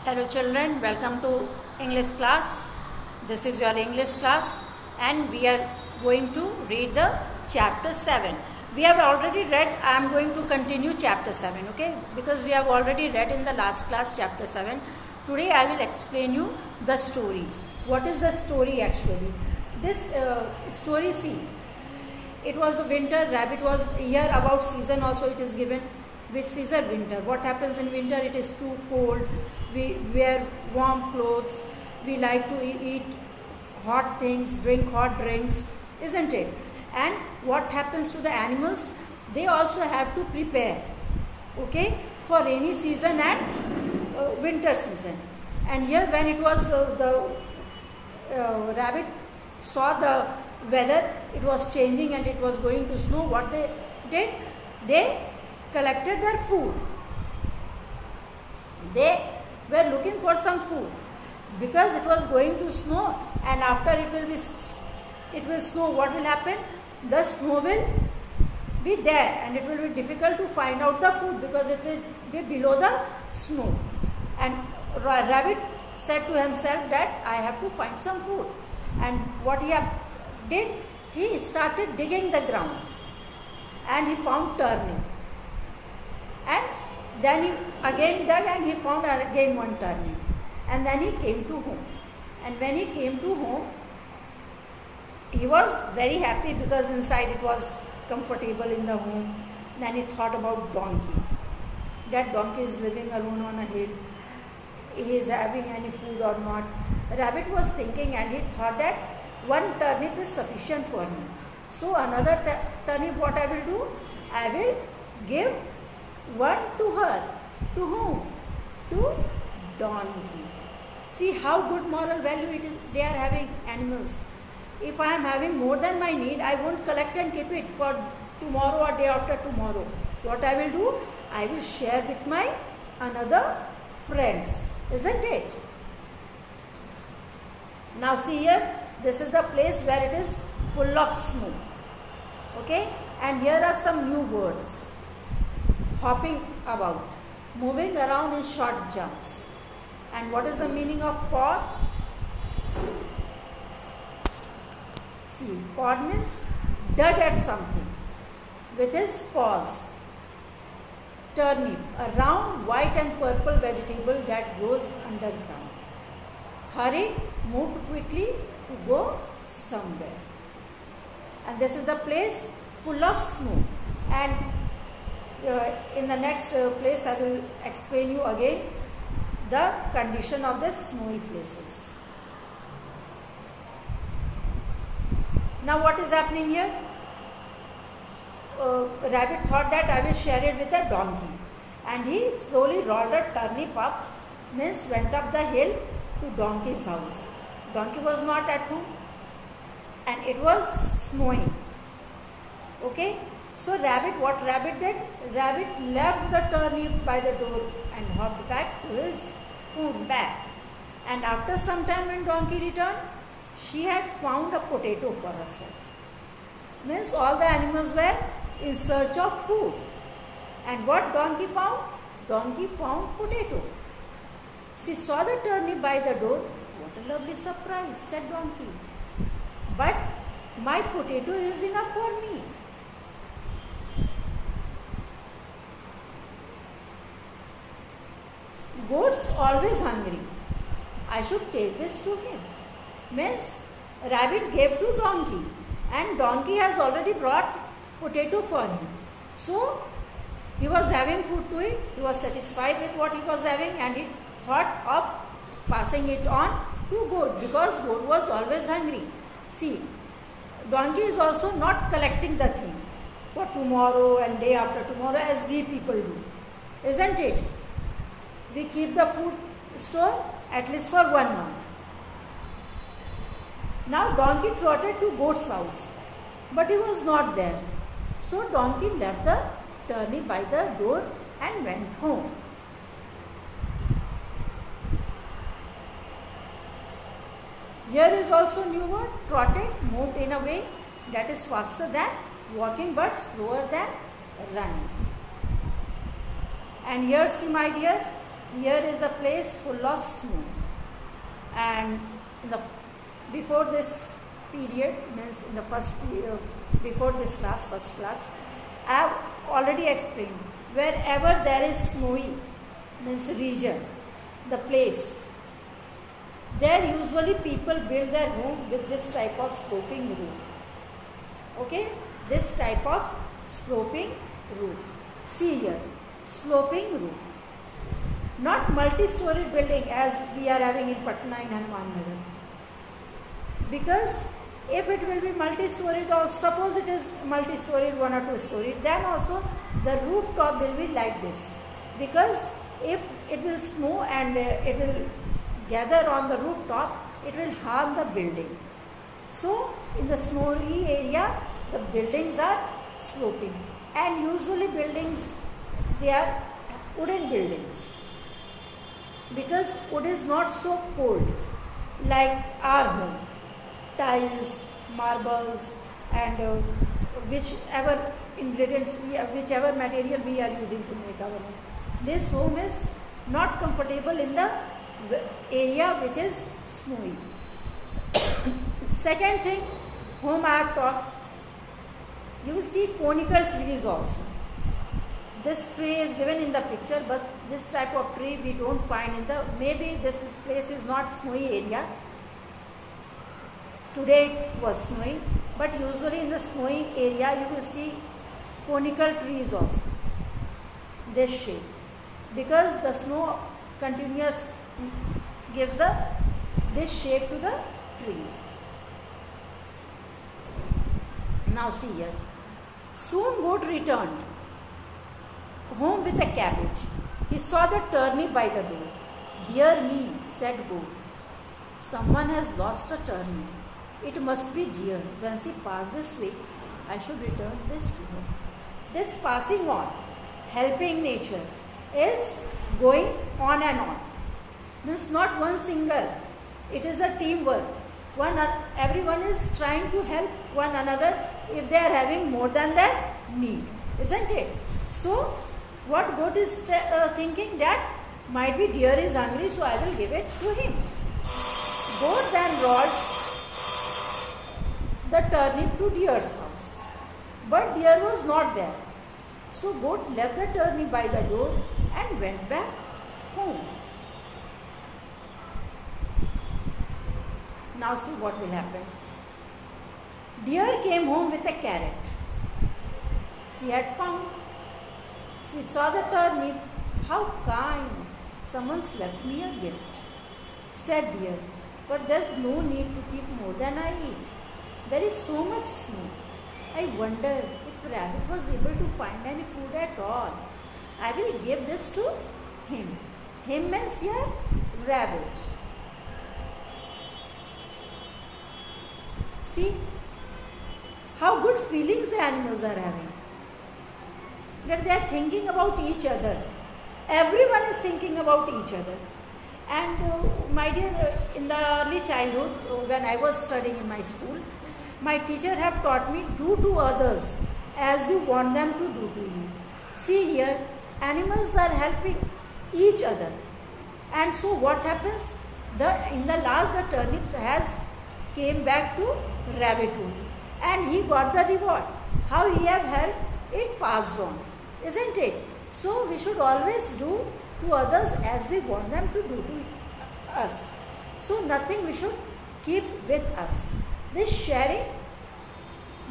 Hello children, welcome to English class. This is your English class and we are going to read the chapter 7. We have already read, I am going to continue chapter 7, okay? Because we have already read in the last class chapter 7. Today I will explain you the story. What is the story actually? This story, see, it was a winter, rabbit was here about season also it is given. Which season? Winter. What happens in winter? It is too cold. We wear warm clothes. We like to eat hot things, drink hot drinks, isn't it? And what happens to the animals? They also have to prepare, okay, for rainy season and winter season. And here when it was the rabbit saw the weather, it was changing and it was going to snow. What they did? They collected their food. They were looking for some food because it was going to snow, and after it will snow. What will happen? The snow will be there and it will be difficult to find out the food because it will be below the snow. And rabbit said to himself that I have to find some food. And what he did, he started digging the ground and he found turnip. And then he again dug and he found again one turnip. And then he came to home. And when he came to home, he was very happy because inside it was comfortable in the home. Then he thought about donkey. That donkey is living alone on a hill. He is having any food or not. Rabbit was thinking and he thought that one turnip is sufficient for me. So another turnip, what I will do? I will give one to her. To whom? To donkey. See how good moral value it is. They are having animals. If I am having more than my need, I won't collect and keep it for tomorrow or day after tomorrow. What I will do? I will share with my another friends. Isn't it? Now see here, this is the place where it is full of snow. Okay? And here are some new words. Hopping about, moving around in short jumps. And what is the meaning of pod? See, pod means dug at something with his paws. Turnip, a round white and purple vegetable that grows underground. Hurried, moved quickly to go somewhere. And this is the place full of snow. And in the next place I will explain you again the condition of the snowy places. Now what is happening here? Rabbit thought that I will share it with a donkey, and he slowly rolled a turnip up, means went up the hill to donkey's house. Donkey was not at home and it was snowing. Okay? So what rabbit did? Rabbit left the turnip by the door and hopped back to his home back. And after some time when donkey returned, she had found a potato for herself. Means all the animals were in search of food. And what donkey found? Donkey found potato. She saw the turnip by the door. What a lovely surprise, said donkey. But my potato is enough for me. Goat's always hungry. I should take this to him. Means rabbit gave to donkey and donkey has already brought potato for him. So he was having food to eat. He was satisfied with what he was having and he thought of passing it on to goat because goat was always hungry. See, donkey is also not collecting the thing for tomorrow and day after tomorrow as we people do. Isn't it? We keep the food store at least for 1 month. Now donkey trotted to goat's house, but he was not there. So donkey left the turnip by the door and went home. Here is also new word, trotted, moved in a way that is faster than walking but slower than running. And here see my dear, here is the place full of snow, and before this period, means in the first period, before this class, first class, I have already explained, wherever there is snowy, means region, the place, there usually people build their home with this type of sloping roof. Okay, this type of sloping roof. See here, sloping roof. Not multi-storied building as we are having in Patna in Hanuman Nagar. Because if it will be multi-storied, or suppose it is multi-storied, 1 or 2 storied, then also the rooftop will be like this. Because if it will snow and it will gather on the rooftop, it will harm the building. So in the snowy area, the buildings are sloping, and usually buildings, they are wooden buildings, because wood is not so cold like our home. Tiles, marbles, and whichever ingredients whichever material we are using to make our home. This home is not comfortable in the area which is snowy. Second thing, whom I have talked, you will see conical trees also. This tree is given in the picture, but this type of tree we don't find in the, maybe place is not snowy area. Today it was snowy, but usually in the snowy area you will see conical trees also, this shape, because the snow continuous gives this shape to the trees. Now see here, soon Goat returned home with a cabbage. He saw the turnip by the door. Dear me, said Goat, someone has lost a turnip. It must be dear. When she passed this way, I should return this to her. This passing on, helping nature, is going on and on. Means not one single. It is a teamwork. Everyone is trying to help one another if they are having more than their need, isn't it? So, what Goat is thinking, that might be deer is hungry, so I will give it to him. Goat then brought the turnip to deer's house, but deer was not there. So Goat left the turnip by the door and went back home. Now see what will happen. Deer came home with a carrot she had found. She saw the turnip. How kind! Someone's left me a gift, said Deer. But there's no need to keep more than I eat. There is so much snow. I wonder if Rabbit was able to find any food at all. I will give this to him. Him means here Rabbit. See how good feelings the animals are having. That they are thinking about each other. Everyone is thinking about each other. And my dear, in the early childhood, when I was studying in my school, my teacher have taught me, do to others as you want them to do to you. See here, animals are helping each other. And so what happens? In the last, the turnip has came back to Rabbit only, and he got the reward. How he have helped, it passed on, isn't it? So we should always do to others as we want them to do to us. So nothing we should keep with us. This sharing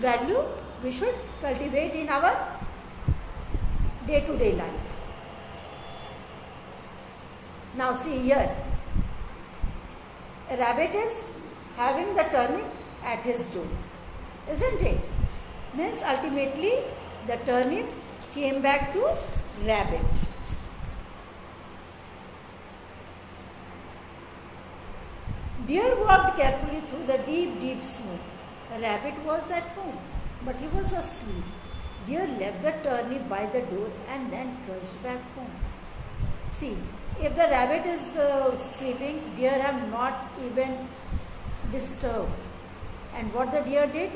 value we should cultivate in our day-to-day life. Now see here, a rabbit is having the turnip at his door, isn't it? Means ultimately the turnip came back to Rabbit. Deer walked carefully through the deep, deep snow. The rabbit was at home, but he was asleep. Deer left the turnip by the door and then trudged back home. See, if the rabbit is sleeping, deer have not even disturbed. And what the deer did?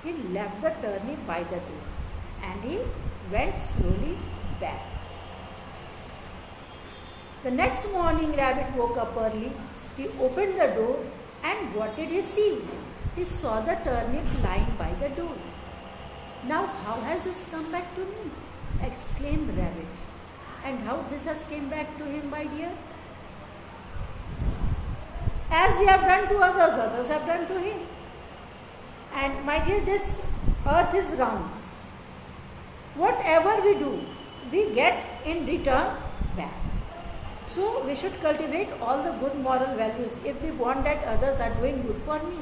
He left the turnip by the door and he went slowly back. The next morning, rabbit woke up early. He opened the door, and what did he see? He saw the turnip lying by the door. Now, how has this come back to me? Exclaimed rabbit. And how this has came back to him, my dear? As he have done to others, others have done to him. And my dear, this earth is round. Whatever we do, we get in return back. So we should cultivate all the good moral values if we want that others are doing good for me.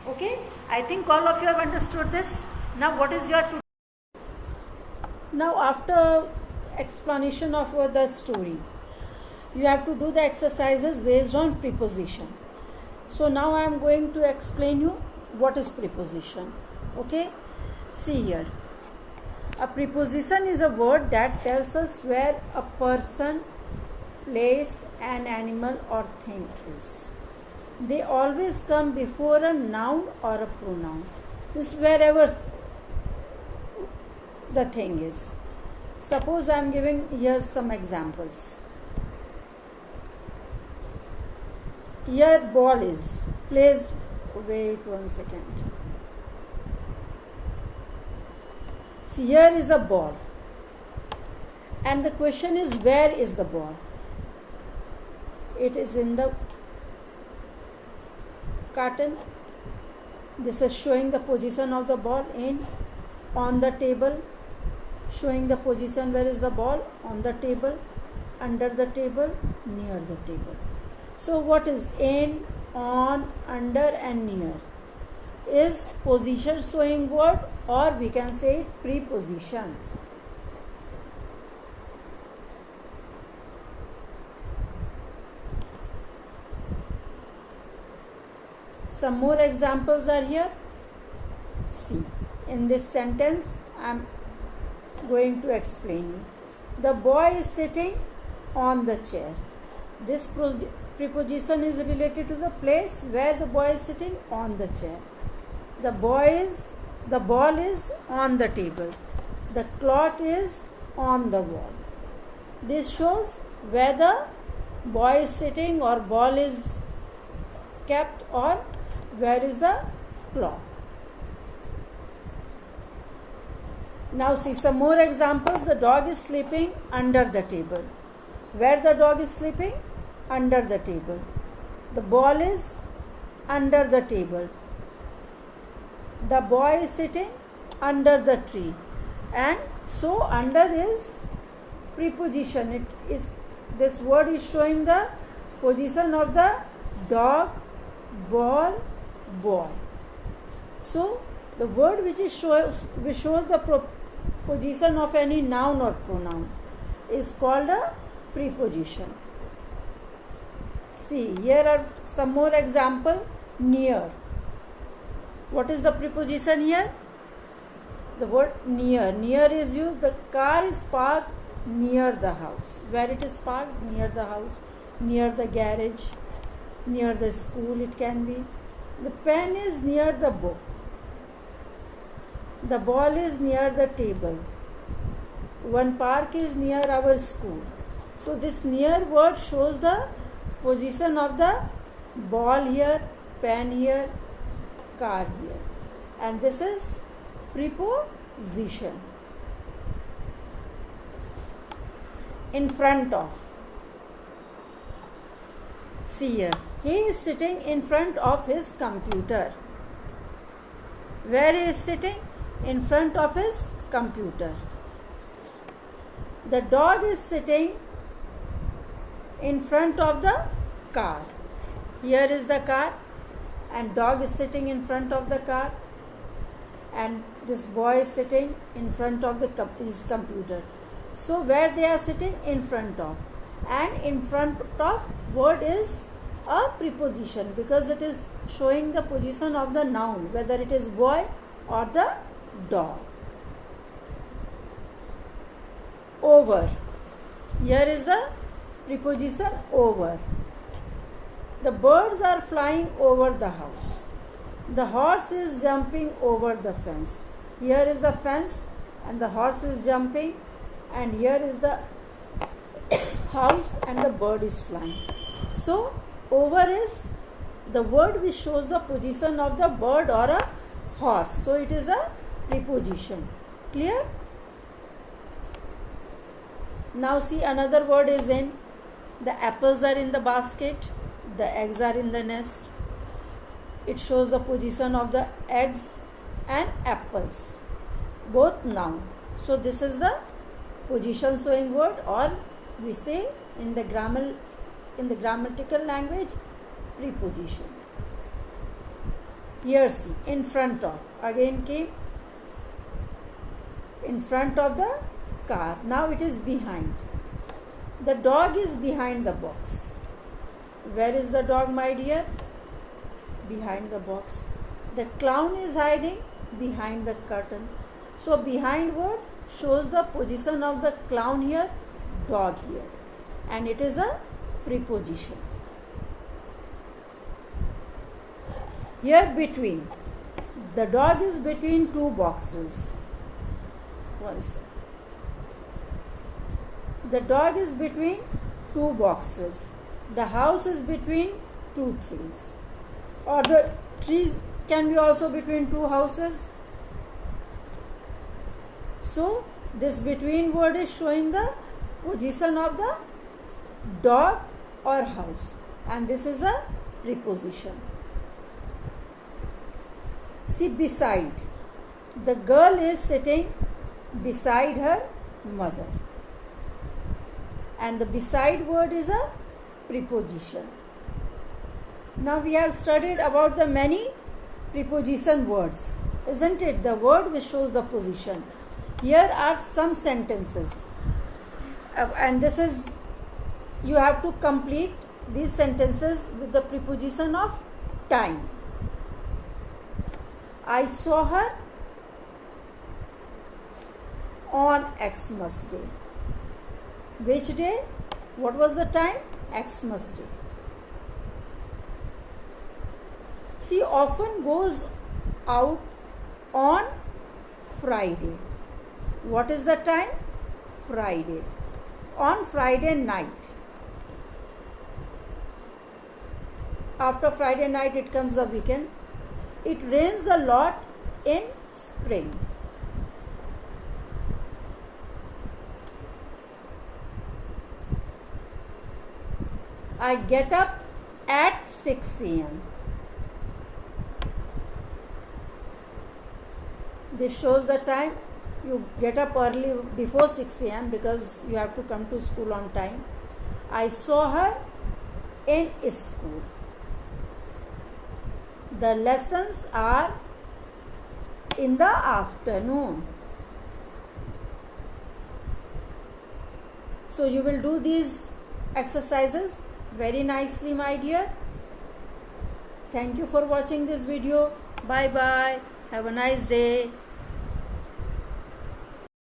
Okay? I think all of you have understood this. Now what is your... Now after explanation of the story, you have to do the exercises based on preposition. So now I am going to explain you what is preposition. Okay? See here. A preposition is a word that tells us where a person, place, an animal or thing is. They always come before a noun or a pronoun. This wherever the thing is. Suppose I am giving here some examples. Here ball is placed. Wait 1 second. See, here is a ball. And the question is, where is the ball? It is in the carton. This is showing the position of the ball on the table. Showing the position, where is the ball? On the table, under the table, near the table. So what is in, on, under and near? Is position showing word, or we can say preposition. Some more examples are here. See, in this sentence I am going to explain you. The boy is sitting on the chair. This preposition is related to the place where the boy is sitting on the chair. The ball is on the table. The clock is on the wall. This shows where the boy is sitting or ball is kept, or where is the clock. Now see some more examples. The dog is sleeping under the table. Where the dog is sleeping? Under the table. The ball is under the table. The boy is sitting under the tree. And so under is preposition. It is, this word is showing the position of the dog, ball, boy. So the word which shows the position of any noun or pronoun is called a preposition. See, here are some more example. Near. What is the preposition here? The word near. Near is used. The car is parked near the house. Where it is parked? Near the house, near the garage, near the school it can be. The pen is near the book. The ball is near the table. One park is near our school. So this near word shows the position of the ball here, pen here, car here. And this is preposition. In front of. See here. He is sitting in front of his computer. Where he is sitting? In front of his computer. The dog is sitting in front of the car. Here is the car and dog is sitting in front of the car, and this boy is sitting in front of his computer. So where they are sitting? In front of. And in front of word is a preposition because it is showing the position of the noun, whether it is boy or the dog. Over. Here is the preposition over. The birds are flying over the house. The horse is jumping over the fence. Here is the fence and the horse is jumping, and here is the house and the bird is flying. So over is the word which shows the position of the bird or a horse. So it is a preposition. Clear? Now see, another word is in. The apples are in the basket. The eggs are in the nest. It shows the position of the eggs and apples, both noun. So this is the position showing word, or we say in the grammatical language, preposition. Here see, in front of, again came in front of the car. Now it is behind. The dog is behind the box. Where is the dog, my dear? Behind the box. The clown is hiding behind the curtain. So behind word shows the position of the clown here, dog here, and it is a preposition. Here between, the dog is between two boxes. One second. The dog is between two boxes. The house is between two trees. Or the trees can be also between two houses. So this between word is showing the position of the dog or house, and this is a preposition. See, beside, the girl is sitting beside her mother, and the beside word is a preposition. Now we have studied about the many preposition words, isn't it? The word which shows the position. Here are some sentences, and this is, you have to complete these sentences with the preposition of time. I saw her on Xmas day. Which day? What was the time? Xmas day. She often goes out on Friday. What is the time? Friday. On Friday night. After Friday night it comes the weekend. It rains a lot in spring. I get up at 6 a.m. This shows the time. You get up early before 6 a.m. because you have to come to school on time. I saw her in school. The lessons are in the afternoon. So you will do these exercises very nicely, my dear. Thank you for watching this video. Bye bye. Have a nice day.